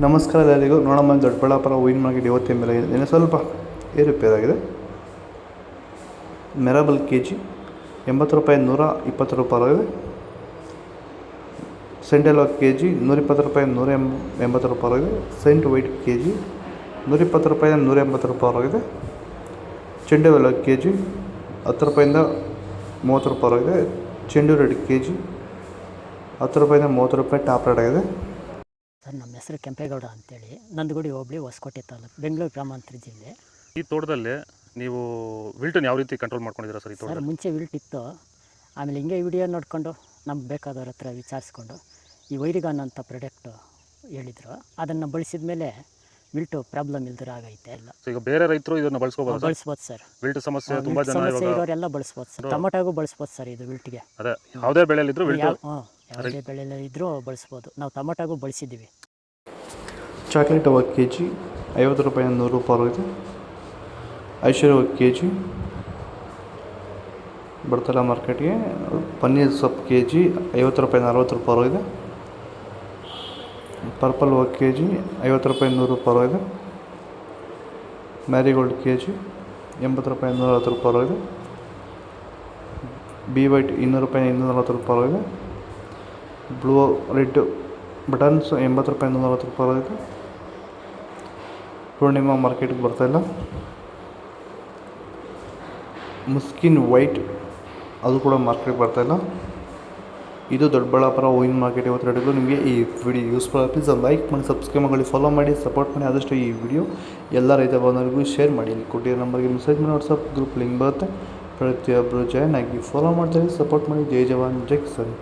ನಮಸ್ಕಾರ ಎಲ್ಲರಿಗೂ. ನೋಡಮ್ಮ, ದೊಡ್ಡಬಳ್ಳಾಪುರ ಹೂವಿನ ಮಾರ್ಕೆಟ್ ಇವತ್ತಿನ ಬೆಲೆ ಇದೆ ಸ್ವಲ್ಪ ಏರುಪೇರಾಗಿದೆ. ಮೆರಬಲ್ ಕೆ ಜಿ 80 ರೂಪಾಯಿ, 120 ರೂಪಾಯಿ. ಸೆಂಟೆಲ್ ಕೆ ಜಿ 120 ರೂಪಾಯಿ, 180 ರೂಪಾಯಿ. ಸೆಂಟ್ ವೈಟ್ ಕೆ ಜಿ 120 ರೂಪಾಯಿ, 180 ರೂಪಾಯಿ. ಚೆಂಡು ಹೂವು ಕೆ ಜಿ 10 ರೂಪಾಯಿಂದ 30 ರೂಪಾಯಿ. ಚೆಂಡು ರೆಡ್ ಕೆ ಜಿ 10 ರೂಪಾಯಿಂದ 30 ರೂಪಾಯಿ ಟಾಪ್ ರೇಟ್ ಆಗಿದೆ. ಸರ್, ನಮ್ಮ ಹೆಸರು ಕೆಂಪೇಗೌಡ ಅಂತೇಳಿ, ನಂದಗುಡಿ ಹೋಬಳಿ, ಹೊಸಕೋಟೆ ತಾಲೂಕು, ಬೆಂಗಳೂರು ಗ್ರಾಮಾಂತರ ಜಿಲ್ಲೆ. ಈ ತೋಟದಲ್ಲಿ ನೀವು ವಿಲ್ಟನ್ನು ಯಾವ ರೀತಿ ಕಂಟ್ರೋಲ್ ಮಾಡ್ಕೊಂಡಿದ್ದೀರಾ ಸರ್? ಈ ತೋಟ ಮುಂಚೆ ವಿಲ್ಟ್ ಇತ್ತು, ಆಮೇಲೆ ಹಿಂಗೆ ವಿಡಿಯೋ ನೋಡಿಕೊಂಡು ನಮ್ಗೆ ಬೇಕಾದವ್ರ ಹತ್ರ ವಿಚಾರಿಸ್ಕೊಂಡು ಈ ವೈರಿಗಾನ್ ಅಂತ ಪ್ರಾಡಕ್ಟು ಹೇಳಿದರು. ಅದನ್ನು ಬಳಸಿದ ಮೇಲೆ ವಿಲ್ಟು ಪ್ರಾಬ್ಲಮ್ ಇಲ್ದಿರ ಆಗೈತೆ ಎಲ್ಲ. ಈಗ ಬೇರೆ ರೈತರು ಇದನ್ನು ಬಳಸ್ಬೋದು ಸರ್. ವಿಲ್ಟ್ ಸಮಸ್ಯೆ ತುಂಬ ಜನ ಇರೋರೆಲ್ಲ ಬಳಸ್ಬೋದು ಸರ್. ಟೊಮೊಟೊಗೂ ಬಳಸ್ಬೋದು ಸರ್ ಇದು ವಿಲ್ಟ್ಗೆ. ಅದೇ ಯಾವುದೇ ಬೆಳೆಯಲ್ಲಿದ್ದರೂ ಯಾವುದೇ ಬೆಳೆಯಲ್ಲಿ ಇದ್ದರೂ ಬಳಸ್ಬೋದು. ನಾವು ಟೊಮೊಟೊಗೂ ಬಳಸಿದ್ದೀವಿ. ಚಾಕ್ಲೇಟ್ ಹೂವು ಕೆ ಜಿ 50 ರೂಪಾಯಿ, 100 ರೂಪಾಯಿ. ಐಶ್ವರ್ಯ ಹೂವು ಕೆ ಜಿ ಬರ್ತಲ್ಲ ಮಾರ್ಕೆಟ್ಗೆ. ಪನ್ನೀರ್ ಸೊಪ್ಪು ಕೆ ಜಿ 50 ರೂಪಾಯಿ, 40 ರೂಪಾಯಿ. ಪರ್ಪಲ್ ಹೂವು ಕೆ ಜಿ 50 ರೂಪಾಯಿ, 100 ರೂಪಾಯಿ. ಮ್ಯಾರಿಗೋಲ್ಡ್ ಕೆ ಜಿ 80 ರೂಪಾಯಿ, 110 ರೂಪಾಯಿ. ಬಿ ವೈಟ್ 200 ರೂಪಾಯಿ, 240 ರೂಪಾಯಿ. ಬ್ಲೂ ರೆಡ್ ಬಟನ್ಸ್ 80 ರೂಪಾಯಿ, 140 ರೂಪಾಯಿ. ಪೂರ್ಣಿಮಾ ಮಾರ್ಕೆಟ್ಗೆ ಬರ್ತಾಯಿಲ್ಲ. ಮುಸ್ಕಿನ್ ವೈಟ್ ಅದು ಕೂಡ ಮಾರ್ಕೆಟ್ಗೆ ಬರ್ತಾಯಿಲ್ಲ. ಇದು ದೊಡ್ಡಬಳ್ಳಾಪುರ ಹೂವಿನ ಮಾರ್ಕೆಟ್ ಇವತ್ತು ರೇಟ್ಗಳು. ನಿಮಗೆ ಈ ವಿಡಿಯೋ ಯೂಸ್ಫುಲ್ ಆಗಿ ಪ್ಲೀಸ್ ಲೈಕ್ ಮಾಡಿ, ಸಬ್ಸ್ಕ್ರೈಬ್ ಮಾಡಿ, ಫಾಲೋ ಮಾಡಿ, ಸಪೋರ್ಟ್ ಮಾಡಿ. ಆದಷ್ಟು ಈ ವಿಡಿಯೋ ಎಲ್ಲ ರೈತ ಬಾಂಧವರಿಗೂ ಶೇರ್ ಮಾಡಿ. ಇಲ್ಲಿ ಕೊಟ್ಟಿರೋ ನಂಬರ್ಗೆ ಮೆಸೇಜ್ ಮಾಡಿ, ವಾಟ್ಸಪ್ ಗ್ರೂಪ್ ಲಿಂಕ್ ಬರುತ್ತೆ. ಪ್ರತಿಯೊಬ್ಬರು ಜಾಯ್ನ್ ಆಗಿ ಫಾಲೋ ಮಾಡ್ತಾರೆ, ಸಪೋರ್ಟ್ ಮಾಡಿ. ಜೈ ಜವಾನ್, ಜೈ ಕಿಸಾನ್.